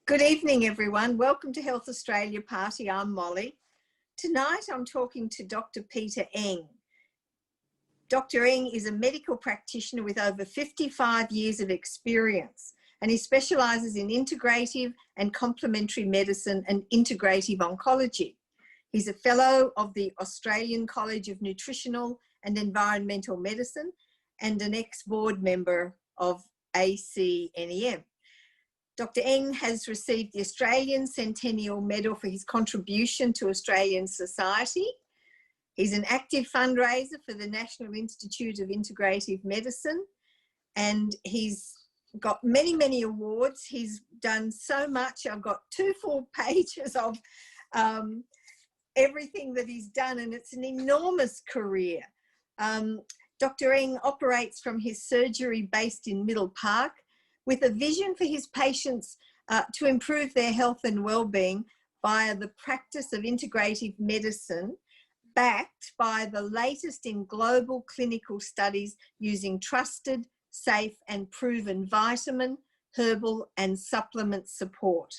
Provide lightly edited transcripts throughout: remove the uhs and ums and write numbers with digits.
Good evening, everyone. Welcome to Health Australia Party. I'm Molly. Tonight, I'm talking to Dr. Peter Eng. Dr. Eng is a medical practitioner with over 55 years of experience, and he specialises in integrative and complementary medicine and integrative oncology. He's a fellow of the Australian College of Nutritional and Environmental Medicine and an ex-board member of ACNEM. Dr. Eng has received the Australian Centennial Medal for his contribution to Australian society. He's an active fundraiser for the National Institute of Integrative Medicine, and he's got many, many awards. He's done so much. I've got 2 full pages of everything that he's done, and it's an enormous career. Dr. Eng operates from his surgery based in Middle Park, with a vision for his patients to improve their health and well-being via the practice of integrative medicine, backed by the latest in global clinical studies using trusted, safe and proven vitamin, herbal and supplement support.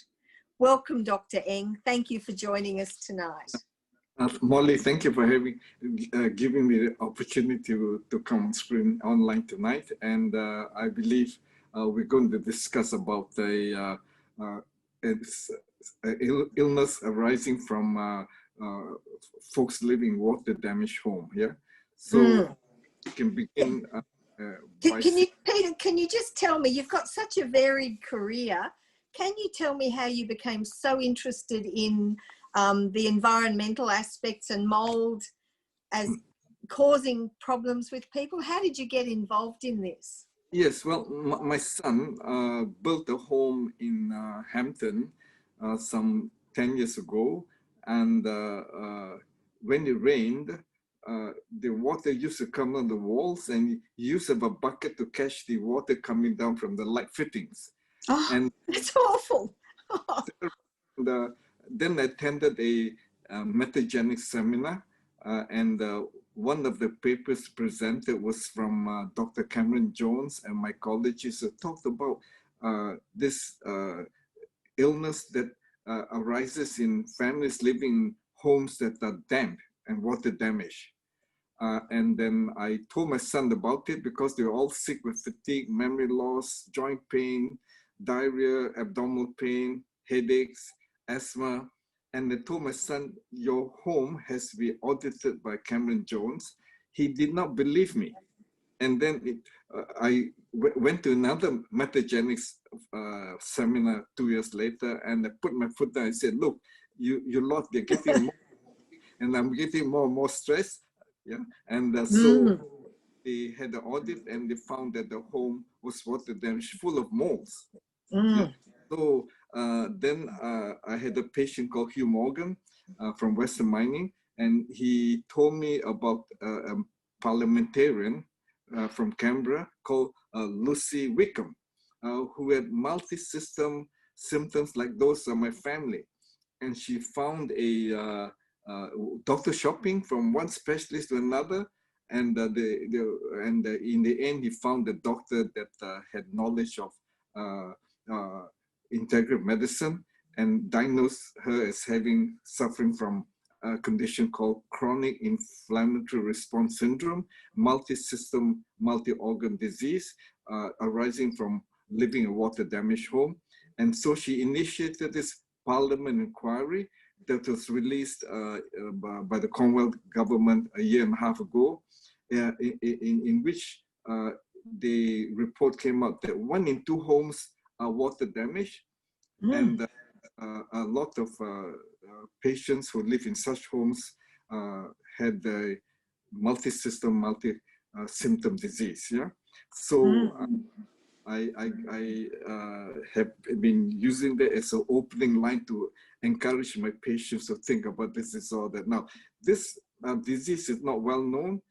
Welcome, Dr. Eng. Thank you for joining us tonight. Molly, thank you for giving me the opportunity to come screen online tonight. And I believe we're going to discuss about a illness arising from folks living water damaged home. Yeah, so we can begin. Peter, can you just tell me, you've got such a varied career. Can you tell me how you became so interested in the environmental aspects and mould as causing problems with people? How did you get involved in this? Yes, well, my son built a home in Hampton some 10 years ago, and when it rained, the water used to come on the walls, and he used to have a bucket to catch the water coming down from the light fittings. Oh, and it's awful. Then I attended a metagenic seminar, and one of the papers presented was from Dr. Cameron Jones and my colleagues who talked about this illness that arises in families living in homes that are damp and water damaged. And then I told my son about it because they were all sick with fatigue, memory loss, joint pain, diarrhea, abdominal pain, headaches, asthma. And I told my son, your home has to be audited by Cameron Jones. He did not believe me. And then I went to another metagenics seminar 2 years later, and I put my foot down and said, look, you lot, they're getting more, and I'm getting more and more stressed. Yeah. And so they had the audit, and they found that the home was water damaged, full of molds. Yeah. So then I had a patient called Hugh Morgan from Western Mining, and he told me about a parliamentarian from Canberra called Lucy Wickham, who had multi-system symptoms like those of my family. And she found a doctor shopping from one specialist to another, and in the end, he found a doctor that had knowledge of integrative medicine and diagnosed her as suffering from a condition called chronic inflammatory response syndrome, multi-system, multi-organ disease arising from living in a water damaged home. And so she initiated this parliament inquiry that was released by the Commonwealth government a year and a half ago, in which the report came out that 1 in 2 homes are water damaged, and a lot of patients who live in such homes had a multi-system, multi-symptom disease. Yeah, so I have been using that as an opening line to encourage my patients to think about this disorder. Now, this disease is not well known.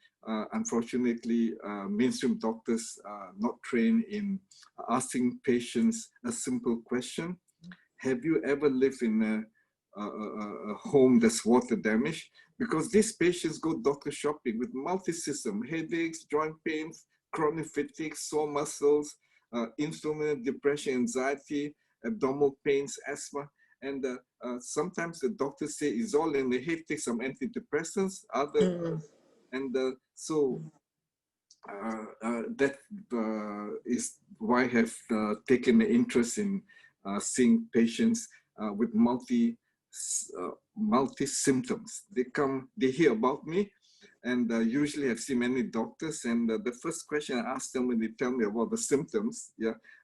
Unfortunately, mainstream doctors are not trained in asking patients a simple question. Have you ever lived in a home that's water damaged? Because these patients go doctor shopping with multi-system headaches, joint pains, chronic fatigue, sore muscles, insulin, depression, anxiety, abdominal pains, asthma. And sometimes the doctors say it's all in the head, take some antidepressants, so that is why I have taken an interest in seeing patients with multi symptoms. They hear about me, and usually I've seen many doctors, and the first question I ask them when they tell me about the symptoms,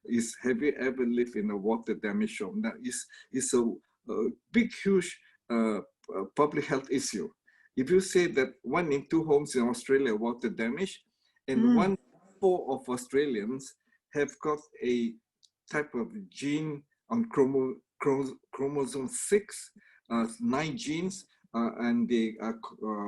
is, have you ever lived in a water damaged home? Now, it's a big, huge public health issue. If you say that 1 in 2 homes in Australia are water damaged, and 1 in 4 of Australians have got a type of gene on chromosome 6, 9 genes, and they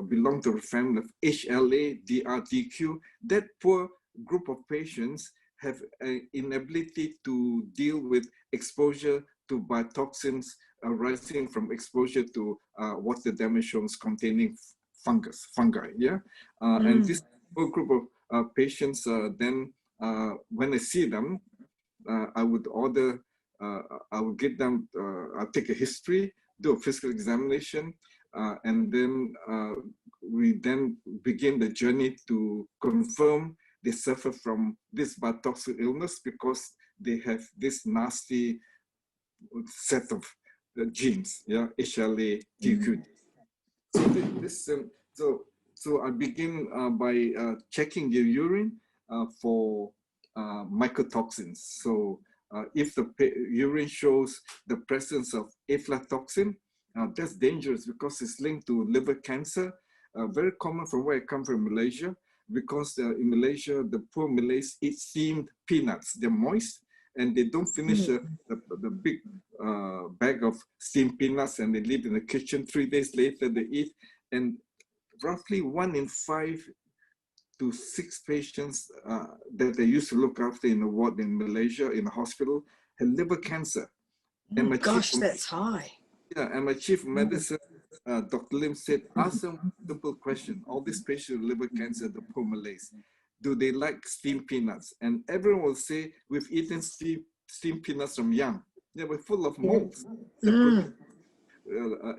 belong to the family of HLA, DRDQ. That poor group of patients have an inability to deal with exposure to biotoxins arising from exposure to water damaged homes containing fungi. And this poor group of patients, then when I see them, I would order, I would get them, I'll take a history, do a physical examination, and then we then begin the journey to confirm they suffer from this biotoxic illness because they have this nasty set of genes, HLA, TQ. So I begin by checking your urine for mycotoxins. So if the urine shows the presence of aflatoxin, that's dangerous because it's linked to liver cancer. Very common from where I come from, Malaysia, because in Malaysia, the poor Malays eat steamed peanuts. They're moist and they don't finish the big bag of steamed peanuts, and they leave in the kitchen. 3 days later, they eat. And roughly 1 in 5 to 6 patients that they used to look after in the ward in Malaysia, in a hospital, had liver cancer. And gosh, that's high. Yeah, and my chief of medicine, Dr. Lim, said, ask them a simple question. All these patients with liver cancer, the poor Malays, do they like steamed peanuts? And everyone will say, we've eaten steamed peanuts from young. They were full of molds,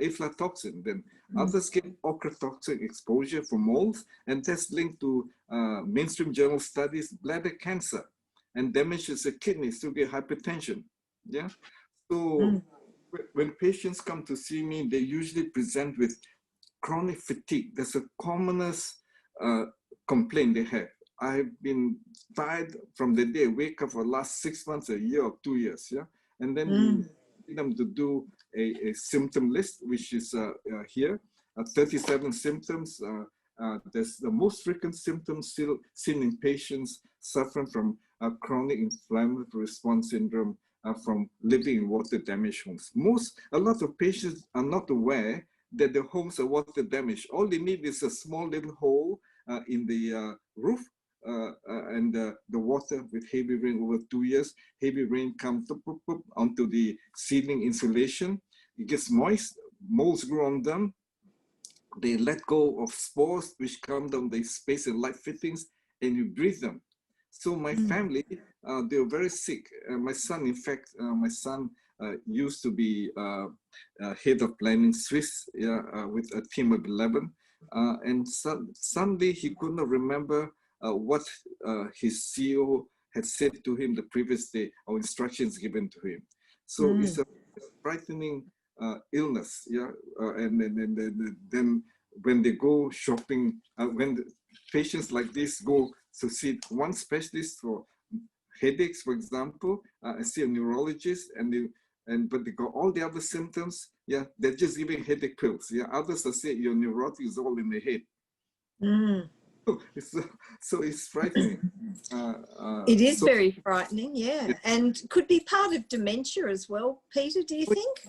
aflatoxin. Then others get ochratoxin exposure from molds, and that's linked to mainstream journal studies, bladder cancer, and damages the kidneys to get hypertension. So when patients come to see me, they usually present with chronic fatigue. That's the commonest complaint they have. I've been tired from the day I wake up for the last 6 months, a year, or 2 years. And then we need them to do a symptom list, which is here, 37 symptoms. There's the most frequent symptoms still seen in patients suffering from chronic inflammatory response syndrome from living in water damaged homes. A lot of patients are not aware that the homes are water damaged. All they need is a small little hole in the roof, and the water with heavy rain over 2 years, heavy rain comes onto the ceiling insulation. It gets moist, molds grow on them. They let go of spores which come down the space and light fittings, and you breathe them. So my family, they were very sick. My son, in fact, used to be head of planning Swiss with a team of 11. And suddenly he could not remember what his CEO had said to him the previous day, or instructions given to him. So it's a frightening illness, and then when they go shopping, when the patients like this go to see one specialist for headaches, for example, I see a neurologist, but they got all the other symptoms, they're just giving headache pills. Others are saying your neurotic is all in the head. So it's frightening. It is very frightening, and could be part of dementia as well, Peter, do you think?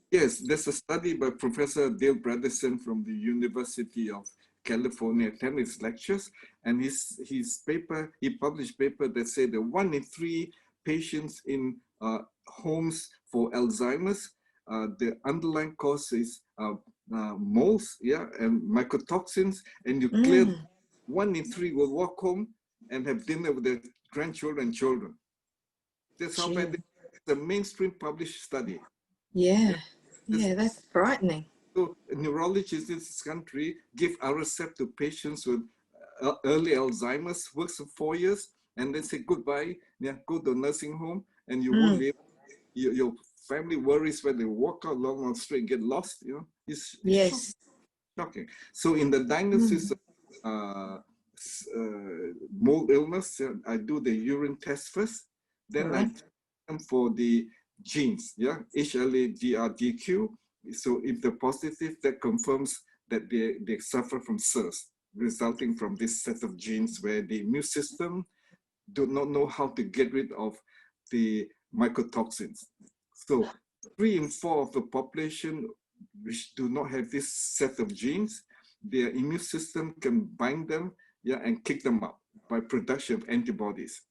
Yes, there's a study by Professor Dale Bredesen from the University of California, attended his lectures, and his paper, he published paper that said that 1 in 3 patients in homes for Alzheimer's, the underlying cause is molds, and mycotoxins, and you clear 1 in 3 will walk home and have dinner with their grandchildren and children. That's how bad it is. the mainstream published study. Yeah. Yeah, that's frightening. So neurologists in this country give Aricept to patients with early Alzheimer's, works for 4 years, and then say goodbye, go to a nursing home, and you won't be able, your family worries when they walk out along the street, get lost, it's Yes. shocking. So in the diagnosis of mold illness, I do the urine test first, then I test them for the genes, HLA-DRDQ. So if they're positive, that confirms that they suffer from SIRS, resulting from this set of genes where the immune system do not know how to get rid of the mycotoxins. So 3 in 4 of the population which do not have this set of genes, their immune system can bind them and kick them out by production of antibodies.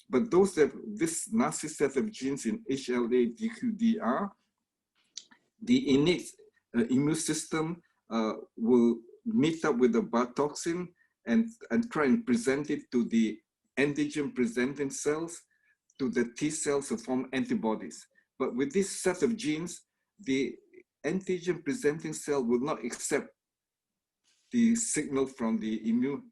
But those that this nasty set of genes in HLA-DQDR, the innate immune system will meet up with the biotoxin and try and present it to the antigen presenting cells, to the T cells to form antibodies. But with this set of genes, the antigen presenting cell will not accept the signal from the immune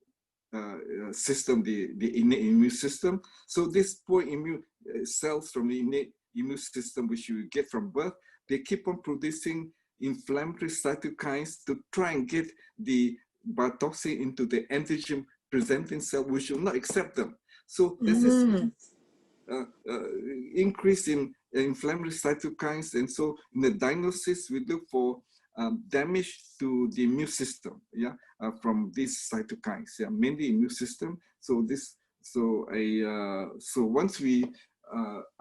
system, the innate immune system. So these poor immune cells from the innate immune system, which you get from birth, they keep on producing inflammatory cytokines to try and get the biotoxin into the antigen presenting cell, which will not accept them. So there's this increase in inflammatory cytokines. And so in the diagnosis, we look for damage to the immune system, from these cytokines, mainly immune system. So once we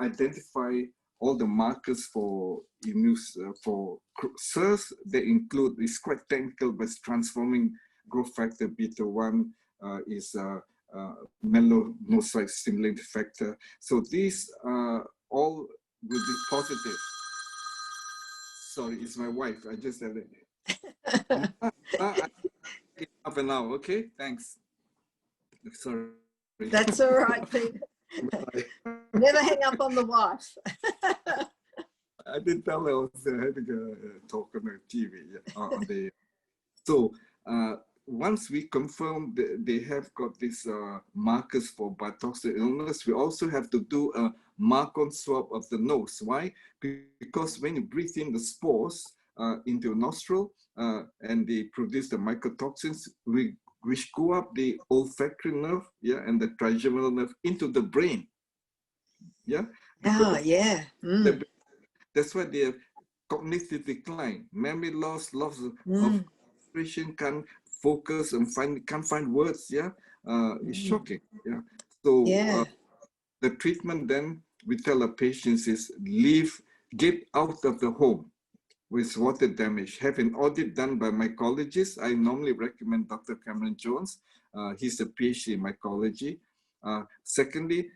identify all the markers for immune for SIRS, they include, it's quite technical, but it's transforming growth factor beta 1 is melanocyte stimulating factor. So these all will be positive. Sorry, it's my wife. I just had it. Half an hour, okay? Thanks. Sorry. That's all right, Peter. Never hang up on the wife. I didn't tell her I was having a talk on the TV. So once we confirm that they have got these markers for biotoxic illness, we also have to do a mark-on swab of the nose. Why? Because when you breathe in the spores into your nostril and they produce the mycotoxins, which go up the olfactory nerve, and the trigeminal nerve into the brain. That's why they have cognitive decline, memory loss, loss of concentration, can't focus and can't find words. It's shocking. So the treatment then we tell our patients is get out of the home with water damage. Have an audit done by mycologist. I normally recommend Dr. Cameron Jones. He's a PhD in mycology. Secondly,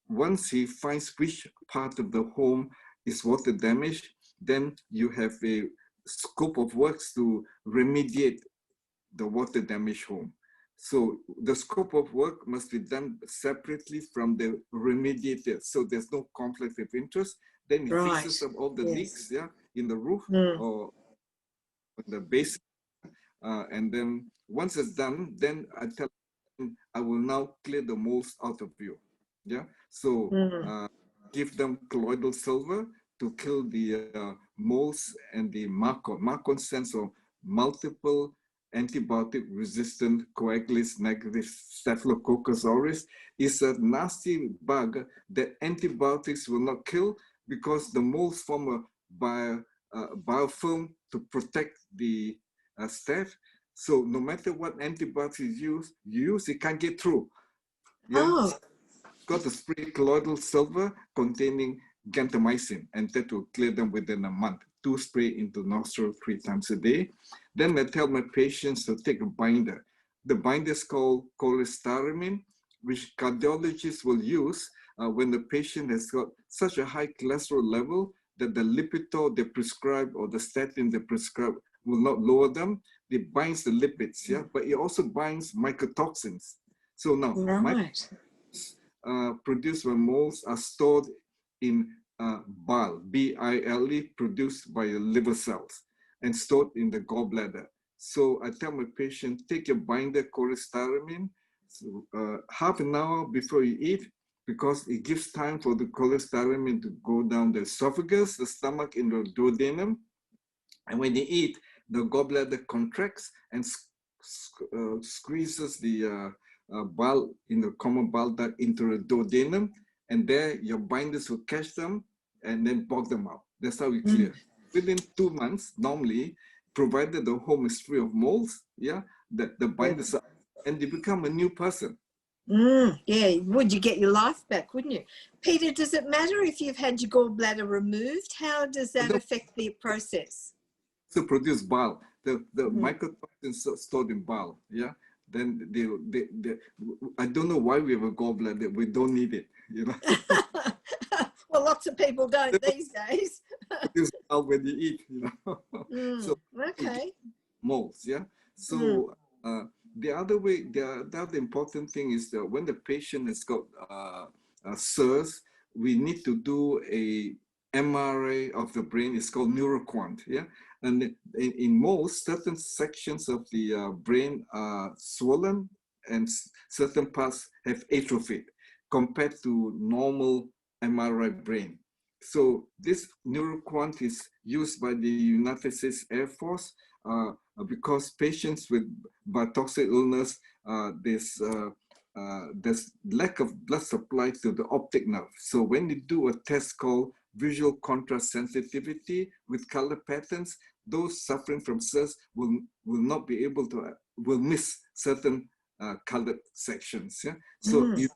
once he finds which part of the home is water damaged, then you have a scope of works to remediate the water damaged home. So the scope of work must be done separately from the remediated. So there's no conflict of interest. Then he fixes up all the leaks in the roof or the base. And then once it's done, then I tell him, I will now clear the molds out of you. So give them colloidal silver to kill the molds and the Marcon. Marcon stands for multiple antibiotic resistant coagulase negative Staphylococcus aureus. Is a nasty bug that antibiotics will not kill because the molds form a biofilm to protect the staph. So no matter what antibiotics you use, it can't get through. Got to spray colloidal silver containing gentamicin, and that will clear them within a month. 2 spray into nostril 3 times a day. Then I tell my patients to take a binder. The binder is called cholestyramine, which cardiologists will use when the patient has got such a high cholesterol level that the Lipitor they prescribe or the statin they prescribe will not lower them. It binds the lipids, but it also binds mycotoxins. So now, produced by molds are stored in bile, B-I-L-E, produced by your liver cells and stored in the gallbladder. So I tell my patient, take your binder cholestyramine half an hour before you eat, because it gives time for the cholestyramine to go down the esophagus, the stomach, in the duodenum. And when you eat, the gallbladder contracts and squeezes the bile in the common bile duct into the duodenum, and there your binders will catch them and then bog them up. That's how we clear. Within 2 months, normally, provided the home is free of molds, yeah, that the binders are, and you become a new person. Yeah, would you get your life back, wouldn't you? Peter, does it matter if you've had your gallbladder removed? How does that affect the process? To produce bile, the mycotoxins stored in bile, yeah. Then I don't know why we have a gallbladder. We don't need it, you know. Well, lots of people don't these days. Produce bile when you eat, you know. So okay. Molds, yeah. So the other important thing is that when the patient has got SIRS, we need to do a MRI of the brain. It's called neuroquant, yeah. And in most, certain sections of the brain are swollen and certain parts have atrophied compared to normal MRI brain. So this neuroquant is used by the United States Air Force because patients with toxic illness, there's lack of blood supply to the optic nerve. So when you do a test called visual contrast sensitivity with color patterns, those suffering from SIRS will not be able to, will miss certain colored sections. Yeah. So you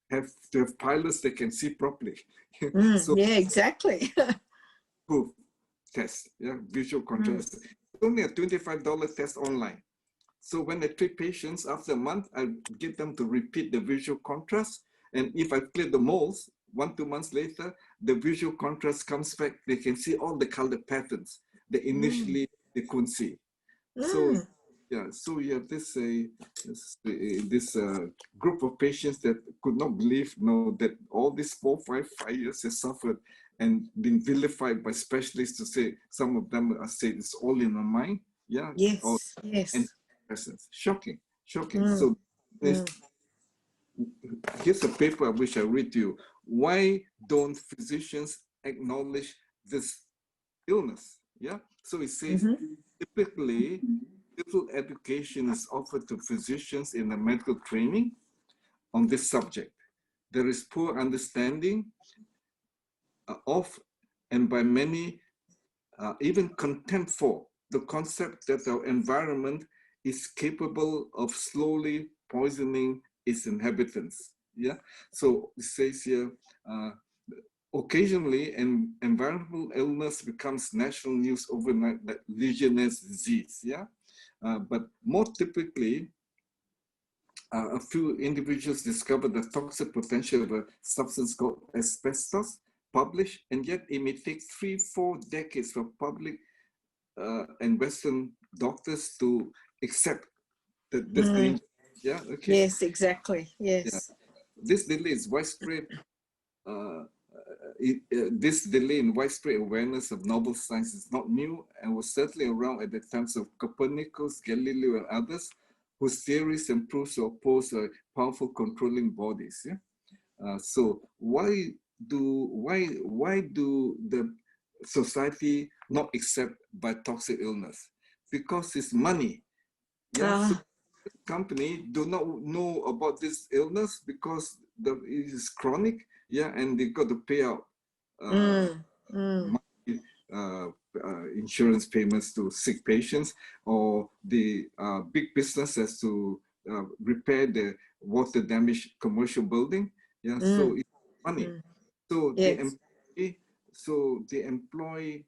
have to have pilots that can see properly. So, yeah, exactly. Proof test, yeah, visual contrast. It's only a $25 test online. So when I treat patients after a month, I get them to repeat the visual contrast. And if I clear the moles, 1-2 months later, the visual contrast comes back. They can see all the color patterns that initially they couldn't see. So yeah, so you have this group of patients that could not believe, that all these 4-5 years they suffered and been vilified by specialists to say, some of them are saying it's all in the mind. Yeah. Yes. And shocking. So here's a paper I wish I read to you. Why don't physicians acknowledge this illness? Yeah. So it says typically little education is offered to physicians in the medical training on this subject. There is poor understanding of, and by many, even contempt for, the concept that our environment is capable of slowly poisoning its inhabitants. Yeah. So it says here, occasionally, an environmental illness becomes national news overnight, like Legionnaires' disease. Yeah. But more typically, a few individuals discovered the toxic potential of a substance called asbestos, published, and yet it may take 3-4 decades for public and Western doctors to accept that this danger. Yeah. Okay. Yes, exactly. Yes. Yeah. This delay is widespread. This delay in widespread awareness of novel science is not new and was certainly around at the times of Copernicus, Galileo, and others, whose theories and proofs oppose powerful controlling bodies. Yeah. So why do the society not accept by toxic illness? Because it's money. Yeah. So the company do not know about this illness because it is chronic. Yeah, and they got to pay out money, insurance payments to sick patients, or the big business has to repair the water damaged commercial building. Yeah, so it's money. So they employ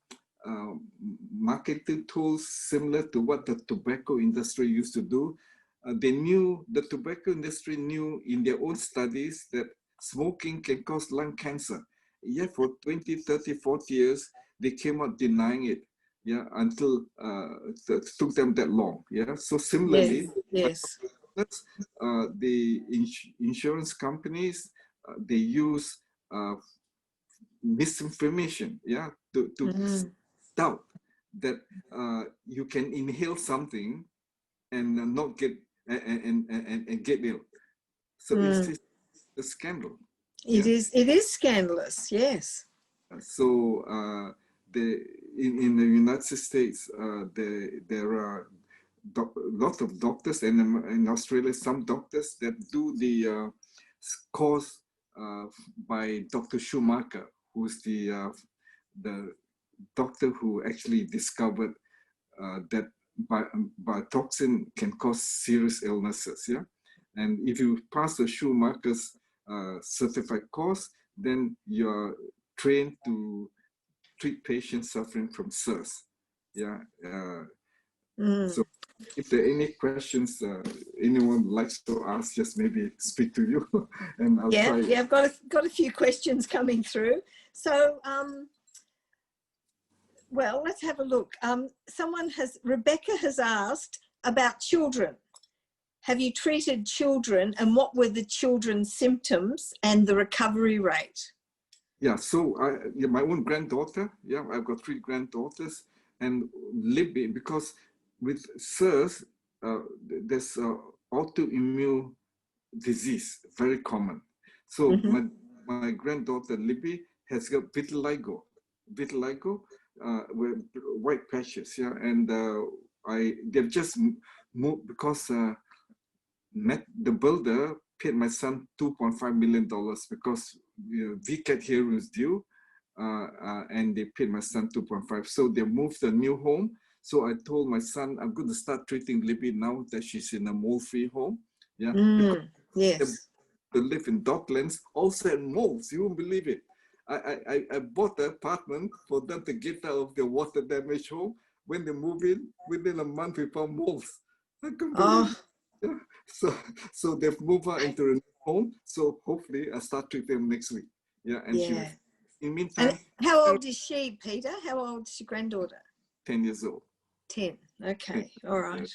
marketing tools similar to what the tobacco industry used to do. The tobacco industry knew in their own studies that smoking can cause lung cancer. Yet for 20, 30, 40 years, they came out denying it. Yeah, until it took them that long. Yeah, so similarly, the insurance companies, they use misinformation, yeah, to doubt that you can inhale something and not get and get ill. So it's just a scandal. It is scandalous, yes. So in the United States, there are lots of doctors, and in Australia, some doctors that do the course by Dr. Schumacher, who's the doctor who actually discovered that biotoxin can cause serious illnesses. Yeah, and if you pass the Schumacher's certified course, then you're trained to treat patients suffering from SIRS. Yeah. So if there are any questions anyone likes to ask, just maybe speak to you, and I'll try. Yeah, I've got a few questions coming through. So, well, let's have a look. Rebecca has asked about children. Have you treated children, and what were the children's symptoms and the recovery rate? Yeah, so my own granddaughter, yeah, I've got 3 granddaughters, and Libby, because with SIRS, there's autoimmune disease, very common. So my granddaughter Libby has got vitiligo, with white patches, yeah, and they've just moved because the builder paid my son $2.5 million because VCAT here is due, and they paid my son 2.5. So they moved to a new home. So I told my son, I'm going to start treating Libby now that she's in a mold-free home. Yeah, yes. They live in Docklands, also in molds. You won't believe it. I bought an apartment for them to get out of their water damaged home. When they move in, within a month we found molds. I couldn't believe it. Yeah. So they've moved her into a new home. So hopefully I'll start treating them next week. Yeah, and she was, in the meantime. And how old is she, Peter? How old is your granddaughter? 10 years old. 10. Okay. All right.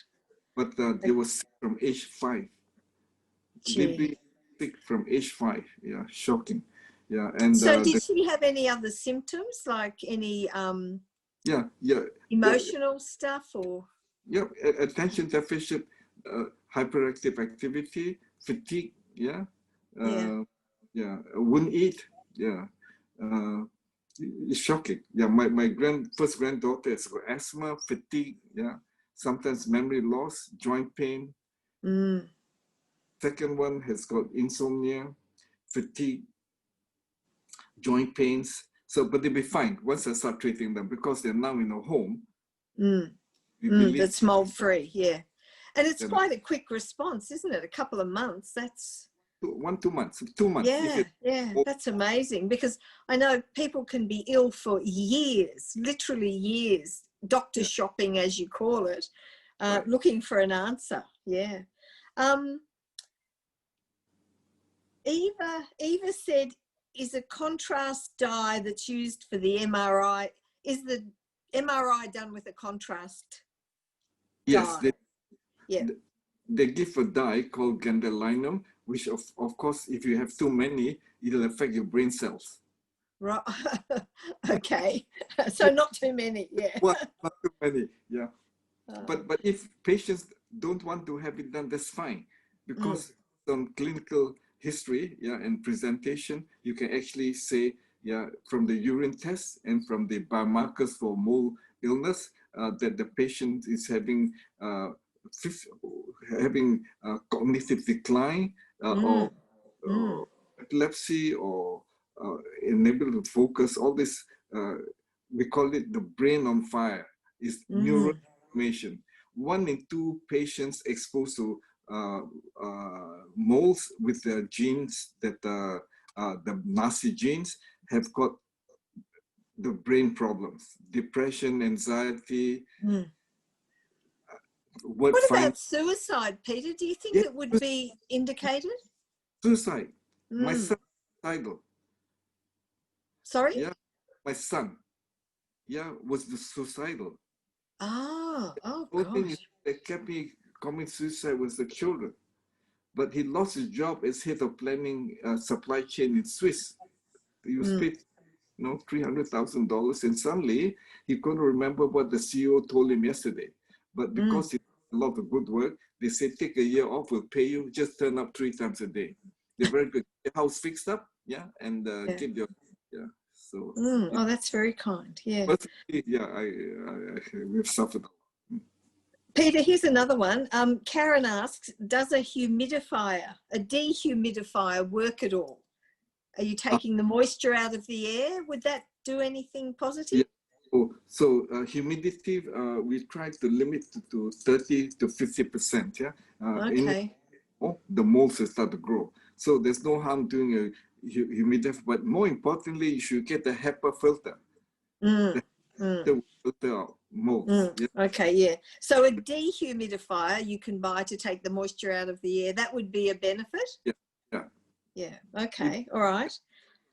But they were sick from age 5. Libby sick from age 5. Yeah, shocking. Yeah, and so did she have any other symptoms, like any emotional stuff, or? Yeah, attention deficit, hyperactive activity, fatigue. Yeah, wouldn't eat. Yeah, it's shocking. Yeah, my first granddaughter has got asthma, fatigue. Yeah, sometimes memory loss, joint pain. Second one has got insomnia, fatigue, joint pains. So, but they'll be fine once I start treating them because they're now in a home. That's mold-free, yeah. And it's quite a quick response, isn't it? A couple of months, that's... 2 months, 2 months. Yeah, that's amazing, because I know people can be ill for years, literally years, doctor shopping, as you call it, looking for an answer, yeah. Eva said, is a contrast dye that's used for the MRI, is the MRI done with a contrast dye? Yes, they give a dye called gadolinium, which of course, if you have too many, it'll affect your brain cells. Right. Okay. So not too many, yeah. Well, not too many, yeah. But if patients don't want to have it done, that's fine, because some clinical history, and presentation, you can actually say, from the urine test and from the biomarkers for mold illness, that the patient is having cognitive decline, or epilepsy, or unable to focus. All this, we call it the brain on fire, is neuroinflammation. 1 in 2 patients exposed to molds with the genes that the nasty genes have got the brain problems, depression, anxiety. What about suicide, Peter? Do you think it would be indicated? Suicide. My son was suicidal. Sorry? Yeah, my son. Yeah, was suicidal. Oh The gosh. thing that kept me committing suicide was the children. But he lost his job as head of planning supply chain in Swiss. He was paid $300,000, and suddenly he couldn't remember what the CEO told him yesterday. But because he did a lot of good work, they say, take a year off, we'll pay you, just turn up 3 times a day. They're very good. Get your house fixed up, yeah, and get your, yeah. So. Oh, that's very kind. Yeah. But yeah, we've suffered. Peter, here's another one. Karen asks, does a dehumidifier work at all? Are you taking the moisture out of the air? Would that do anything positive? Yeah. Oh, so humidity, we try to limit to 30 to 50%. Yeah. Okay. The molds will start to grow. So there's no harm doing a humidifier, but more importantly, you should get a HEPA filter. The filter out molds. Yeah. Okay, yeah. So a dehumidifier you can buy to take the moisture out of the air. That would be a benefit? Yeah. Yeah. Yeah. Okay. All right.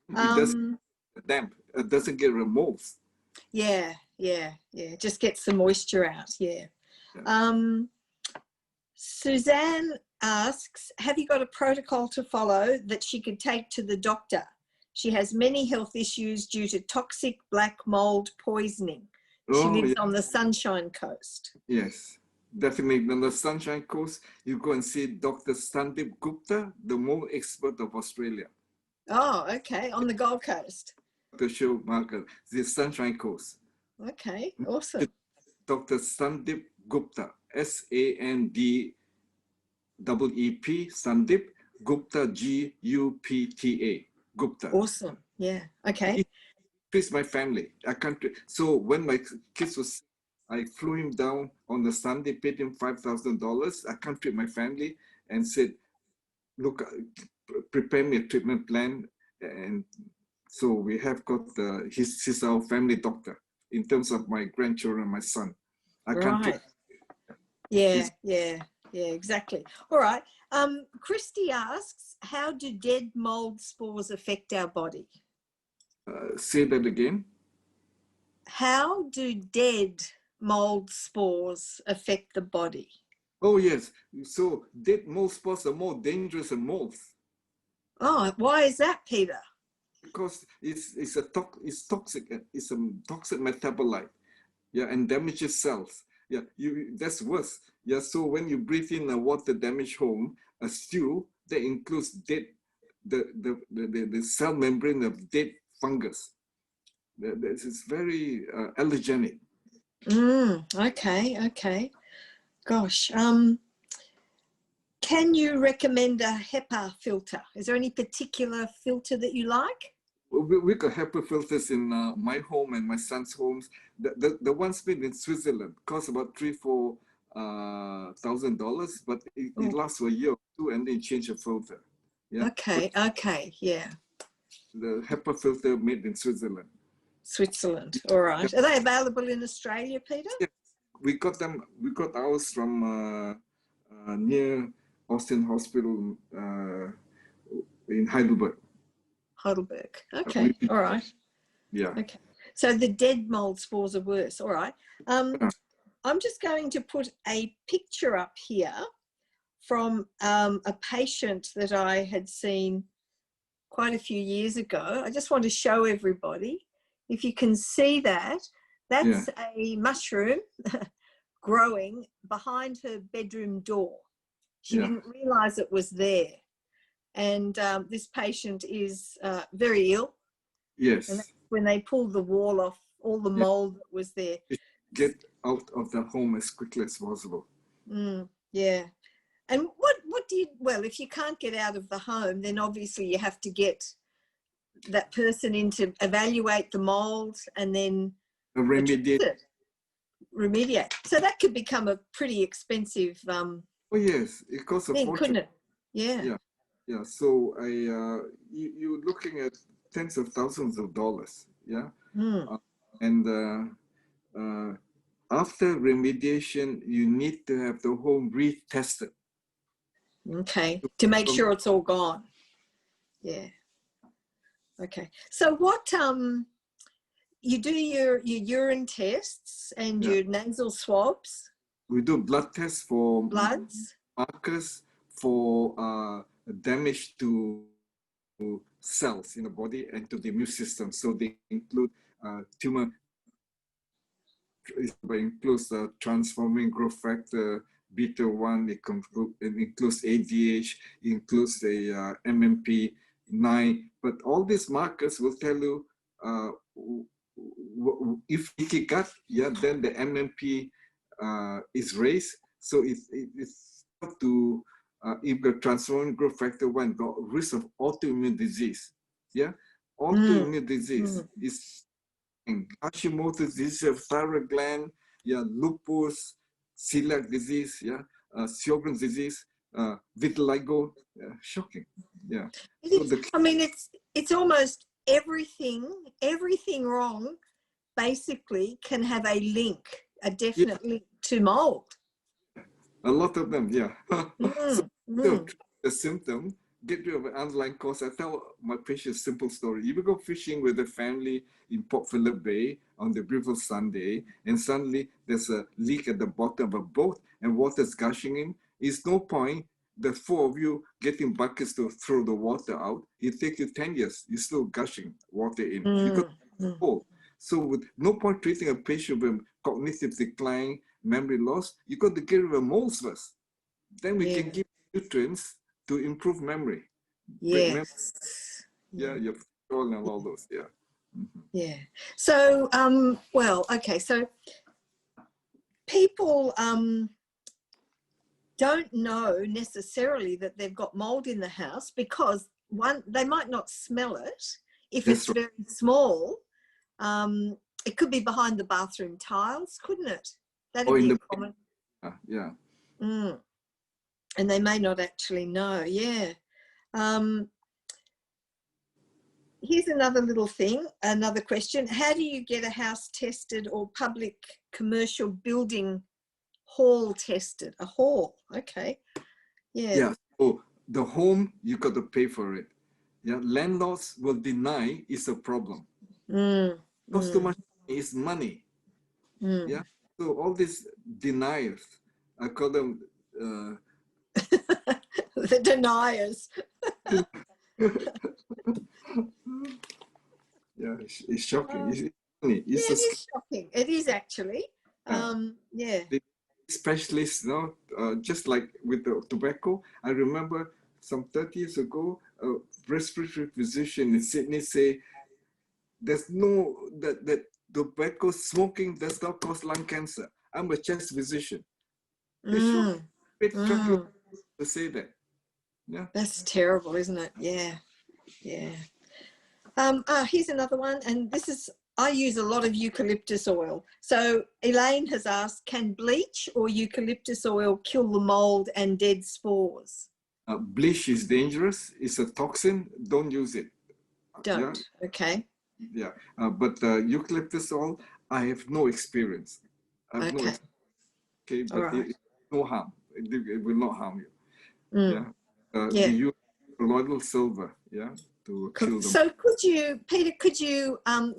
It doesn't damp. It doesn't get rid of molds. Yeah. Yeah. Yeah. Just gets the moisture out. Yeah. Suzanne asks, have you got a protocol to follow that she could take to the doctor? She has many health issues due to toxic black mold poisoning. She lives on the Sunshine Coast. Yes, definitely. On the Sunshine Coast, you go and see Dr. Sandip Gupta, the mold expert of Australia. Oh, okay. On the Gold Coast. The show marker, the Sunshine Coast. Okay, awesome. Dr. Sandip Gupta, SANDEEP, Sandip Gupta, GUPTA, Gupta. Awesome. Yeah. Okay. He's my family. I can't. So when my kids was, I flew him down on the Sunday, paid him $5,000. I can't treat my family, and said, "Look, prepare me a treatment plan." And so we have got he's our family doctor in terms of my grandchildren, my son. I can't treat. Yeah. Exactly. All right. Christy asks, how do dead mold spores affect our body? Say that again. How do dead mold spores affect the body? Oh, yes. So dead mold spores are more dangerous than molds. Oh, why is that, Peter? Because it's toxic. It's a toxic metabolite. Yeah, and damages cells. Yeah, that's worse. Yeah, so when you breathe in a water damaged home, a stew that includes dead, the cell membrane of dead fungus. This is very allergenic. Okay. Gosh. Can you recommend a HEPA filter? Is there any particular filter that you like? We got HEPA filters in my home and my son's homes. The ones made in Switzerland cost about $3,000-$4,000, but it lasts for a year or two, and then you change the filter. Yeah. Okay. Yeah. The HEPA filter made in Switzerland. Switzerland. All right. Are they available in Australia, Peter? Yeah. We got them. We got ours from near Austin Hospital in Heidelberg. Okay. All right. Yeah. Okay. So the dead mold spores are worse. All right. I'm just going to put a picture up here from a patient that I had seen quite a few years ago. I just want to show everybody. If you can see that, that's a mushroom growing behind her bedroom door. She didn't realize it was there. And this patient is very ill. Yes. And when they pulled the wall off, all the mold that was there. Get out of the home as quickly as possible. Yeah. And what do you, well, if you can't get out of the home, then obviously you have to get that person in to evaluate the mold and then remediate. So that could become a pretty expensive oh yes, it costs a thing, fortune. couldn't it? Yeah. So you're looking at tens of thousands of dollars. Yeah. And after remediation, you need to have the home retested. Okay, to make sure it's all gone. Yeah. Okay. So what you do your urine tests and your nasal swabs? We do blood tests for bloods, markers for damage to cells in the body and to the immune system. So they include tumor, it includes transforming growth factor, beta-1, it includes ADH, it includes the MMP9, but all these markers will tell you if leaky gut, yeah, then the MMP is raised. So it's up to if the transforming growth factor 1 got risk of autoimmune disease. Yeah, autoimmune disease is Hashimoto's disease of thyroid gland, yeah, lupus, celiac disease, yeah, Sjogren's disease, vitiligo, shocking, yeah. So I mean, it's almost everything wrong basically can have a link, a definite link to mold. A lot of them, yeah. So the symptom, get rid of an underlying cause. I tell my patients a simple story. You will go fishing with the family in Port Phillip Bay on the beautiful Sunday, and suddenly there's a leak at the bottom of a boat and water's gushing in. It's no point the four of you getting buckets to throw the water out. It takes you 10 years. You're still gushing water in because it's cold. So with no point treating a patient with cognitive decline, memory loss, you got to get rid of molds first. Then we can give nutrients to improve memory. Yes. Yeah, your control and all those. Yeah. Yeah. So, well, okay. So people don't know necessarily that they've got mold in the house because they might not smell it if it's very small. It could be behind the bathroom tiles, couldn't it? That'd be common. Yeah. And they may not actually know. Yeah. Here's another little thing, another question. How do you get a house tested or public commercial building hall tested? A hall, okay. Yeah. Yeah. So the home, you got to pay for it. Yeah. Landlords will deny it's a problem. Cost too much money is money. Yeah. So all these deniers, I call them the deniers. Yeah, it's shocking. It's funny. It is shocking. It is actually. Yeah. The specialists, you know, just like with the tobacco, I remember some 30 years ago, a respiratory physician in Sydney say, there's no, that tobacco smoking does not cause lung cancer. I'm a chest physician. It's shocking to say that. Yeah. That's terrible, isn't it? Yeah. Yeah. Here's another one, and this is, I use a lot of eucalyptus oil. So Elaine has asked, can bleach or eucalyptus oil kill the mold and dead spores? Bleach is dangerous. It's a toxin. Don't use it. Don't. Yeah? Okay. Yeah, but eucalyptus oil, I have no experience. I have no experience. Okay, but it's no harm. It will not harm you. You use colloidal silver, to kill them. So could you, Peter, you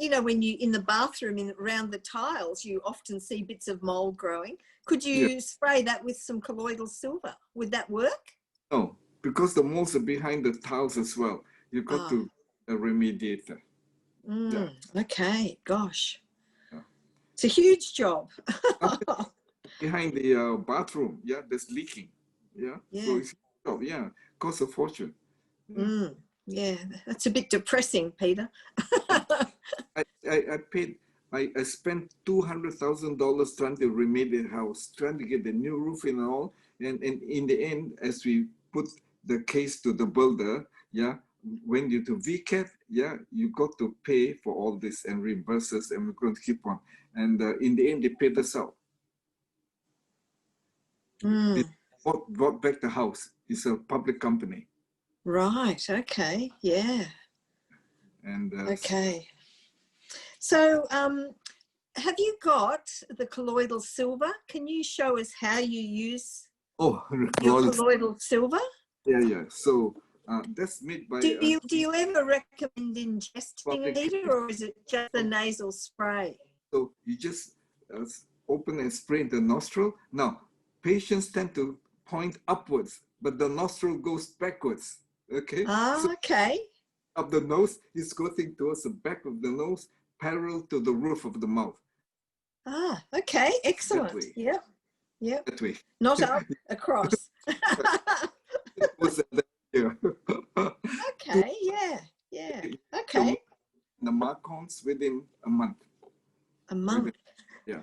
know, when you in the bathroom around the tiles, you often see bits of mold growing. Could you spray that with some colloidal silver? Would that work? No, because the molds are behind the tiles as well. You've got to remediate them. Okay, gosh. It's a huge job. Behind the bathroom, there's leaking. So it's costs a fortune. Yeah, that's a bit depressing, Peter. I spent $200,000 trying to remediate the house, trying to get the new roof and all. And in the end, as we put the case to the builder, when you do VCAT, you got to pay for all this and reimburse us, and we're going to keep on. And in the end, they paid us out. They bought back the house. It's a public company. Right. Okay. Yeah. And okay. So, have you got the colloidal silver? Can you show us how you use your colloidal silver? Yeah. So that's made by. Do you ever recommend ingesting it, Peter, or is it just the nasal spray? So you just open and spray in the nostril. Now, patients tend to point upwards, but the nostril goes backwards. Okay. Okay. of the nose, he's squatting towards the back of the nose, parallel to the roof of the mouth. Ah, okay, excellent. Yep, yep. That way. Not up, across. Okay, yeah, yeah. Okay. The marcons within a month. A month. Yeah.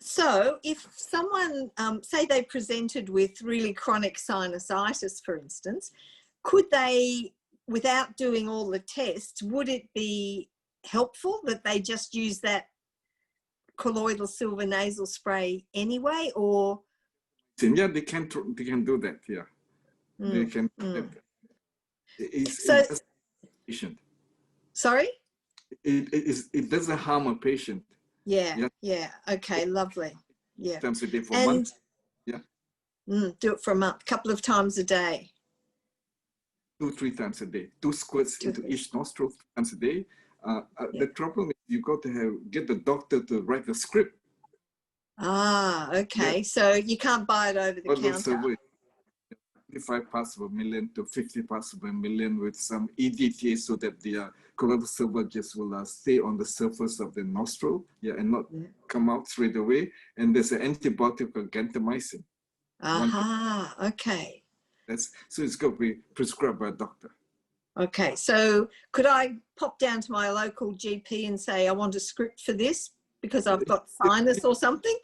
So if someone, say they presented with really chronic sinusitis, for instance, could they, without doing all the tests, would it be helpful that they just use that colloidal silver nasal spray anyway, or? Yeah, they can do that. Yeah, they can. So, patient. Sorry? It doesn't harm a patient. Yeah, yeah. Okay, lovely. Yeah. Times a day for months. Yeah. Do it for a month, couple of times a day. 2-3 times a day. 2 squirts into each nostril 3 times a day. The problem is you got to get the doctor to write the script. Ah, okay. Yeah. So you can't buy it over the counter. 25 parts per million to 50 parts per million with some EDTA so that the colloidal silver just will stay on the surface of the nostril, and not come out straight away. And there's an antibiotic called gentamicin. Aha, okay. So it's got to be prescribed by a doctor. Okay, so could I pop down to my local GP and say, I want a script for this because I've got sinus or something?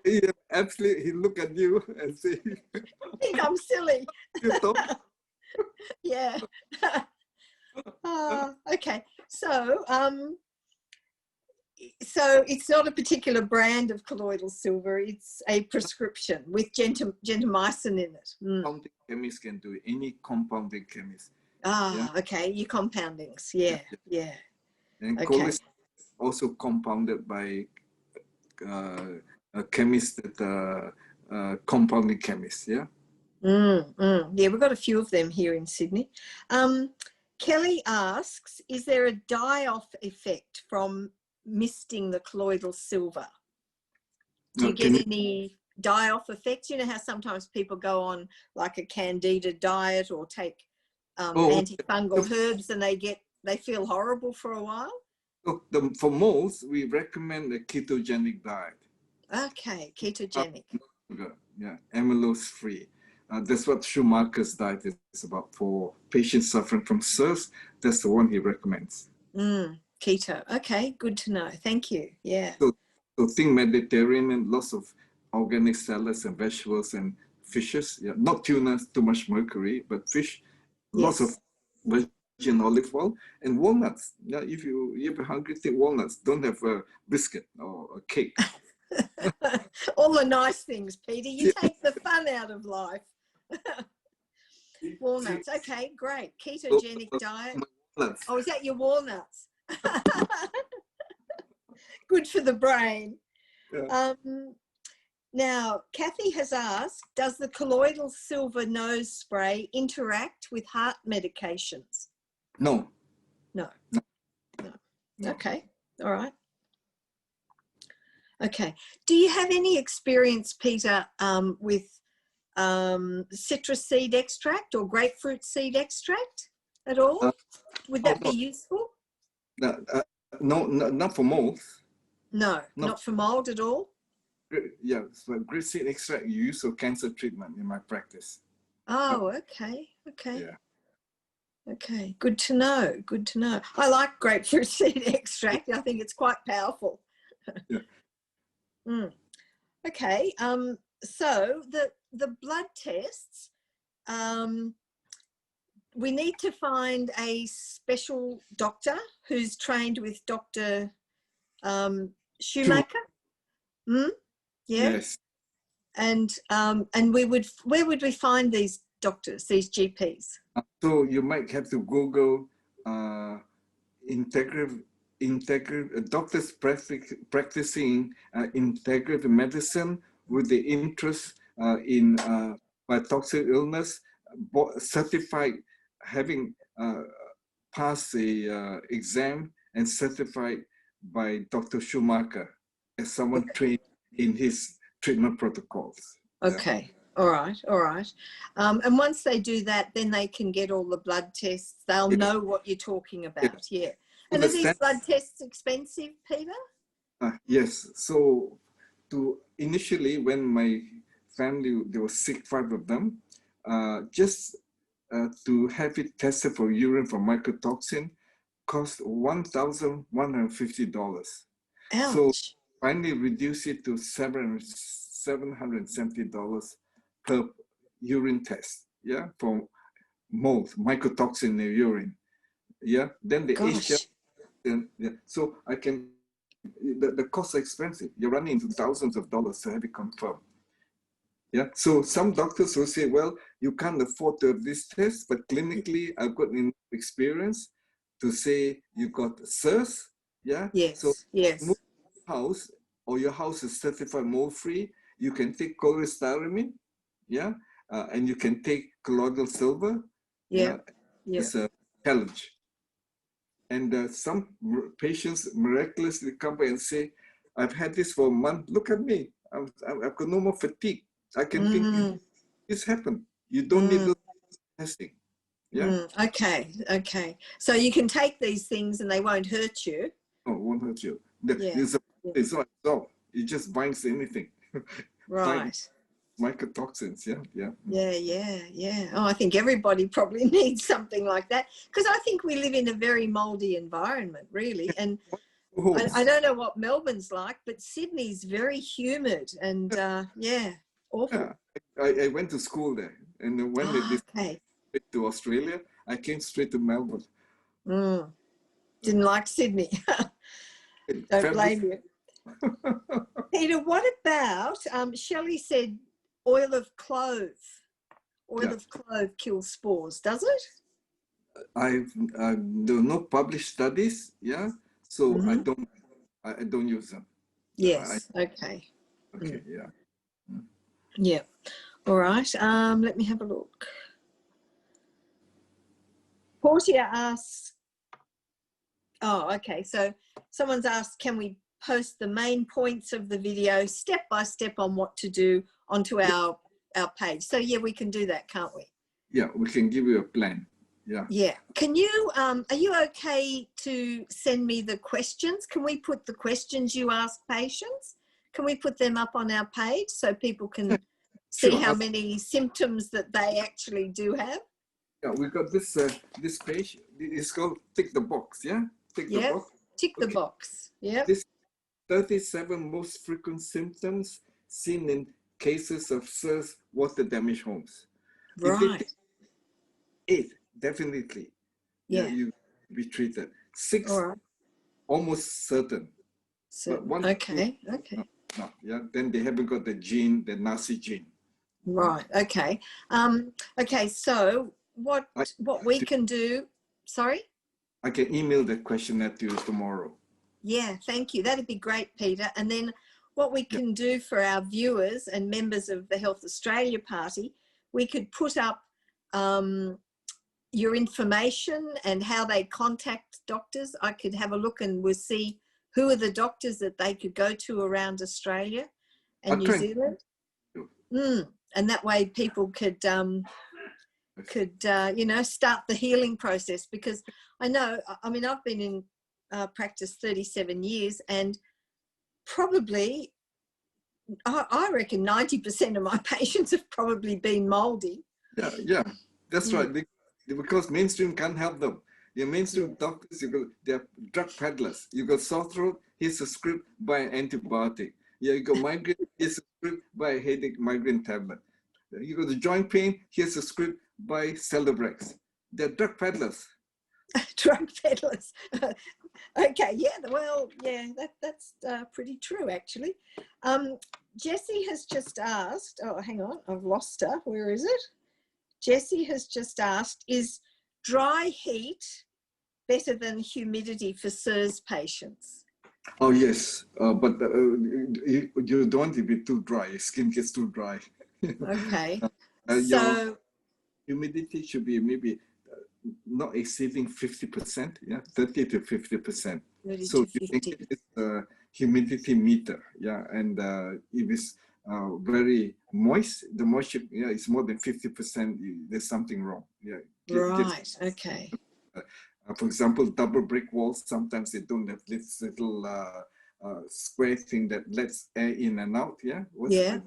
Yeah, absolutely. He look at you and say, I think I'm silly. Yeah. Okay. So, so it's not a particular brand of colloidal silver. It's a prescription with gentamicin in it. Compounding chemists can do it. Any compounding chemist. Okay. Your compoundings. Yeah. And cholesterol is also compounded by chemists that compounding chemists. Yeah. Yeah, we've got a few of them here in Sydney. Kelly asks, is there a die-off effect from misting the colloidal silver? Do you get any die-off effects? You know how sometimes people go on like a candida diet or take antifungal herbs and they feel horrible for a while? Look, for most, we recommend a ketogenic diet. Okay, ketogenic. Yeah, amylose-free. That's what Schumacher's diet is about for patients suffering from SIRS. That's the one he recommends. Keto. Okay, good to know. Thank you. Yeah. So think Mediterranean, lots of organic salads and vegetables and fishes. Yeah, not tuna, too much mercury, but fish. Lots of virgin olive oil and walnuts. Yeah, if you're hungry, take walnuts. Don't have a biscuit or a cake. All the nice things, Peter. You take the fun out of life. Walnuts. Okay, great. Ketogenic diet. Oh, is that your walnuts? Good for the brain. Yeah. Now, Kathy has asked, does the colloidal silver nose spray interact with heart medications? No. No. Okay. All right. Okay. Do you have any experience, Peter, with citrus seed extract or grapefruit seed extract at all? Would that be useful? No, not for mold. No, not for mold at all? Yeah, so grape seed extract you use for cancer treatment in my practice. Oh, okay. Yeah. Okay, good to know. Good to know. I like grapefruit seed extract. I think it's quite powerful. Yeah. Okay. So the blood tests, we need to find a special doctor who's trained with Dr. Schumacher. Yeah. Yes. And where would we find these doctors, these GPs? So you might have to Google doctors practicing integrative medicine with the interest in toxic illness, certified, having passed the exam and certified by Dr. Schumacher as someone trained in his treatment protocols. Okay. All right, all right. And once they do that, then they can get all the blood tests. They'll Yes. know what you're talking about. Yeah. So And are these blood tests expensive, Peter? yes. So initially, when my family, there were 5 of them, just to have it tested for urine for mycotoxin cost $1,150. Ouch. So finally reduce it to $770 per urine test, yeah, for mold, mycotoxin in the urine. Yeah, then the Gosh. yeah. So I can, the costs are expensive. You're running into thousands of dollars to have it confirmed. Yeah, so some doctors will say, well, you can't afford to have this test, but clinically I've got enough experience to say you got SIRS. Yeah, Yes, so yes. house, or your house is certified mold free, you can take cholestyramine, yeah, and you can take colloidal silver. Yeah, yeah. It's a challenge. And some patients miraculously come by and say, I've had this for a month. Look at me. I've got no more fatigue. I can think this happened. You don't need no testing. Yeah. Okay, okay. So you can take these things and they won't hurt you. No, it won't hurt you. Yeah. It's not all. It just binds anything. Right. Mycotoxins, yeah, yeah. Yeah, yeah, yeah. Oh, I think everybody probably needs something like that, because I think we live in a very mouldy environment, really. And I don't know what Melbourne's like, but Sydney's very humid and yeah, awful. Yeah. I went to school there, and when they okay. to Australia, I came straight to Melbourne. Didn't like Sydney. Don't blame you. Peter, what about, Shelley said oil of clove. Oil of clove kills spores, does it? There are no published studies, yeah, so I don't use them. Yes, okay. Okay, yeah. Yeah, all right. Let me have a look. Portia asks, oh, okay, so someone's asked, can we post the main points of the video step by step on what to do onto our page? So yeah, we can do that, can't we? Yeah, we can give you a plan. Yeah. Yeah. Can you, are you okay to send me the questions? Can we put the questions you ask patients? Can we put them up on our page so people can see how many symptoms that they actually do have? Yeah, we got this this page. It's called Tick the Box, yeah? Tick the box. Tick the box, yeah. This 37 most frequent symptoms seen in cases of SIRS water damage homes. Right. 8, definitely. Yeah. You be treated. 6, almost certain. But 1, okay. No, yeah. Then they haven't got the gene, the Nazi gene. Right. Okay. Okay. So what we can do? Sorry. I can email the questionnaire to you tomorrow. Yeah, thank you. That'd be great, Peter. And then what we can do for our viewers and members of the Health Australia Party, we could put up your information and how they contact doctors. I could have a look and we'll see who are the doctors that they could go to around Australia and New Zealand. And that way people could, you know, start the healing process, because I know, I mean, I've been in practice 37 years and probably, I reckon 90% of my patients have probably been mouldy. Yeah, that's right. Because mainstream can't help them. Your mainstream doctors, they're drug peddlers. You got sore throat, here's a script, buy an antibiotic. Yeah, you got migraine, here's a script, buy a headache migraine tablet. You got the joint pain, here's a script, buy Celebrex. They're drug peddlers. Drug peddlers. Okay, yeah, well, yeah, that's pretty true, actually. Jessie has just asked, oh, hang on, I've lost her. Where is it? Jessie has just asked, is dry heat better than humidity for SIRS patients? Oh, yes, but you don't want to be too dry. Your skin gets too dry. Okay. So your humidity should be maybe not exceeding 50%, yeah, 30 to 50%. So you think it's a humidity meter, yeah, and if it's very moist, the moisture, yeah, is more than 50%, there's something wrong. Yeah. Right. Okay. For example, double brick walls, sometimes they don't have this little square thing that lets air in and out. Yeah. What's Yeah. it?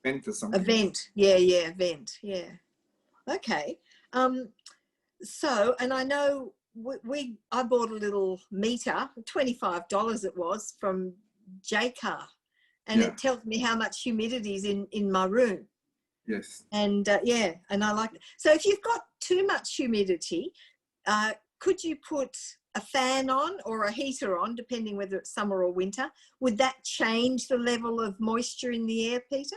Vent or something. A vent. Yeah. Yeah. Vent. Yeah. Okay. So, and I know I bought a little meter, $25 it was, from JCar, and Yeah. it tells me how much humidity is in my room. Yes. And yeah, and I like it. So if you've got too much humidity, could you put a fan on or a heater on, depending whether it's summer or winter? Would that change the level of moisture in the air, Peter?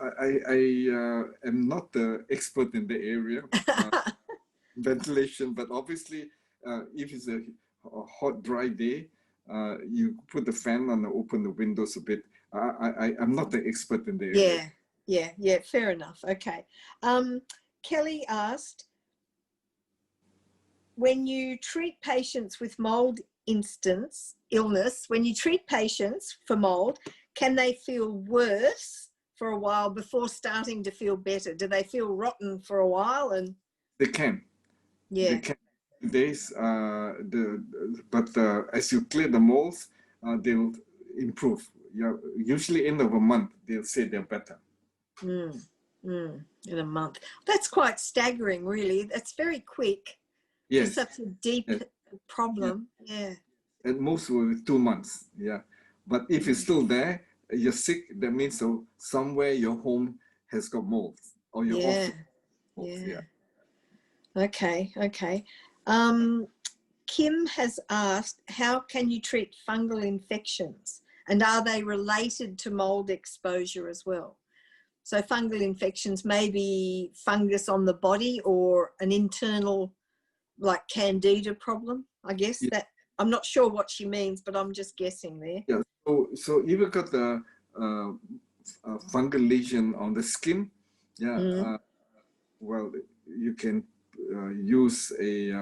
I am not the expert in the area, ventilation, but obviously, if it's a hot, dry day, you put the fan on and open the windows a bit. I'm not the expert in the area. Yeah, fair enough. Okay. Kelly asked, when you treat patients with mold illness, when you treat patients for mold, can they feel worse for a while before starting to feel better? Do they feel rotten for a while? And they can. Yeah. They can. Days, but as you clear the molds, they'll improve. Yeah, usually end of a month, they'll say they're better. In a month. That's quite staggering, really. That's very quick. Yes. For such a deep problem. Yeah. At most will be 2 months. Yeah. But if it's still there, you're sick, that means so somewhere your home has got mold or your office. Yeah. Okay. Kim has asked, how can you treat fungal infections? And are they related to mold exposure as well? So fungal infections may be fungus on the body or an internal, like candida problem, I guess. That I'm not sure what she means, but I'm just guessing there. Yeah. So if you got the fungal lesion on the skin, well, you can use a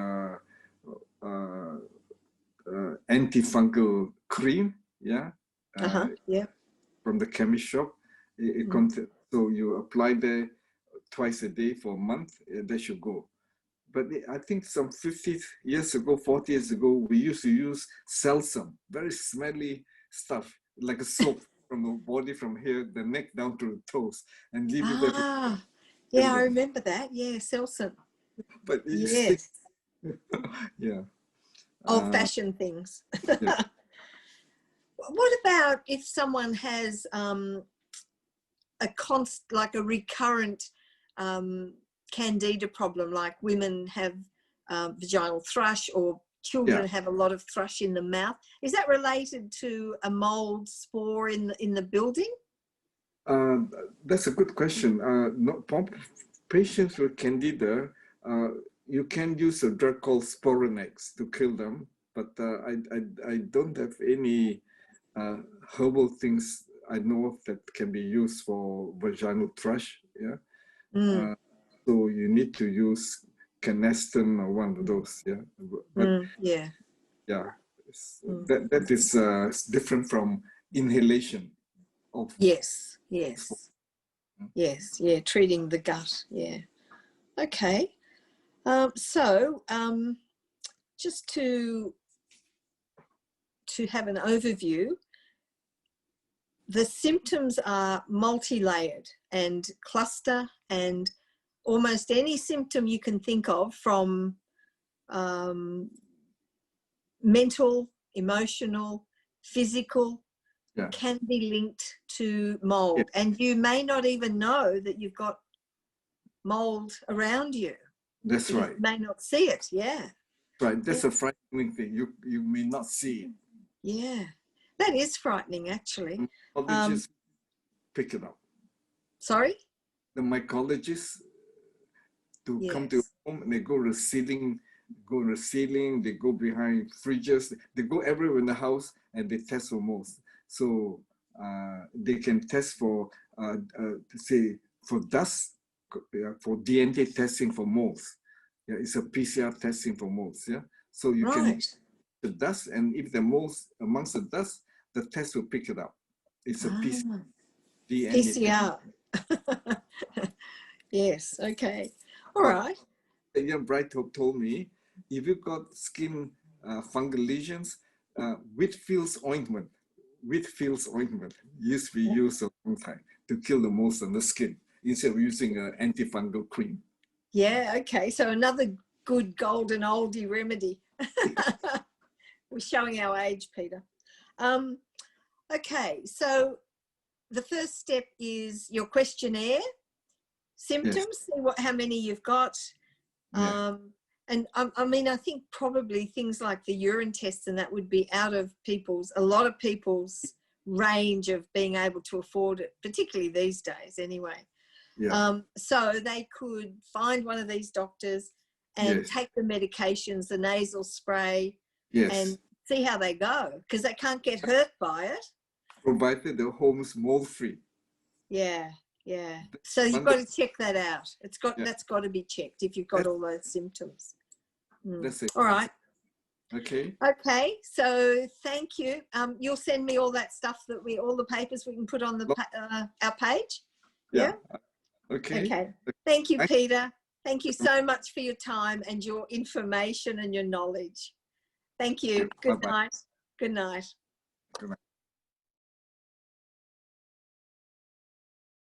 antifungal cream, from the chemist shop. So you apply there twice a day for a month, that should go. But I think some 50 years ago, 40 years ago, we used to use Selsum, very smelly stuff, like a soap from the body, from here, the neck down to the toes, and leave it there. Yeah, I remember that. Yeah, Selsum. But yes. Yeah. Old-fashioned things. Yeah. What about if someone has like a recurrent candida problem, like women have vaginal thrush or children have a lot of thrush in the mouth? Is that related to a mold spore in the building? That's a good question. Patients with candida, you can use a drug called Sporonex to kill them, but I don't have any herbal things I know of that can be used for vaginal thrush. Yeah. So you need to use canestin or one of those. Yeah. But yeah. That is different from inhalation of. Yes. Treating the gut. Yeah. Okay. So just to have an overview, the symptoms are multi-layered and cluster, and almost any symptom you can think of, from mental, emotional, physical, can be linked to mold. And you may not even know that you've got mold around you. That's right. You may not see it. Yeah. Right. That's a frightening thing. You may not see it. Yeah. That is frightening, actually. Mycologists pick it up. Sorry? The mycologists come to your home, and they go to the ceiling, they go behind fridges, they go everywhere in the house, and they test for molds. So they can test for, say, for dust, for DNA testing for molds. Yeah, it's a PCR testing for molds. Yeah, so you can the dust, and if the molds amongst the dust, the test will pick it up. It's a PCR. PCR. Yes, okay. All right. Young Bright told me, if you've got skin fungal lesions, Whitfield's ointment used to be used a long time to kill the moles on the skin instead of using an antifungal cream. Yeah, okay. So another good golden oldie remedy. We're showing our age, Peter. Okay, so the first step is your questionnaire, symptoms, Yes. see how many you've got. Yeah. And I mean, I think probably things like the urine tests and that would be out of a lot of people's range of being able to afford it, particularly these days anyway. Yeah. So they could find one of these doctors and Yes. take the medications, the nasal spray, Yes. and see how they go, because they can't get hurt by it. Provided the home is mold-free. Yeah, yeah. So you've got to check that out. That's got to be checked if you've got all those symptoms. That's it. All right. Okay. Okay. So thank you. You'll send me all that stuff all the papers we can put on our page. Yeah. Okay. Okay. Thank you, Peter. Thank you so much for your time and your information and your knowledge. Thank you. Good night. Good night. Good night.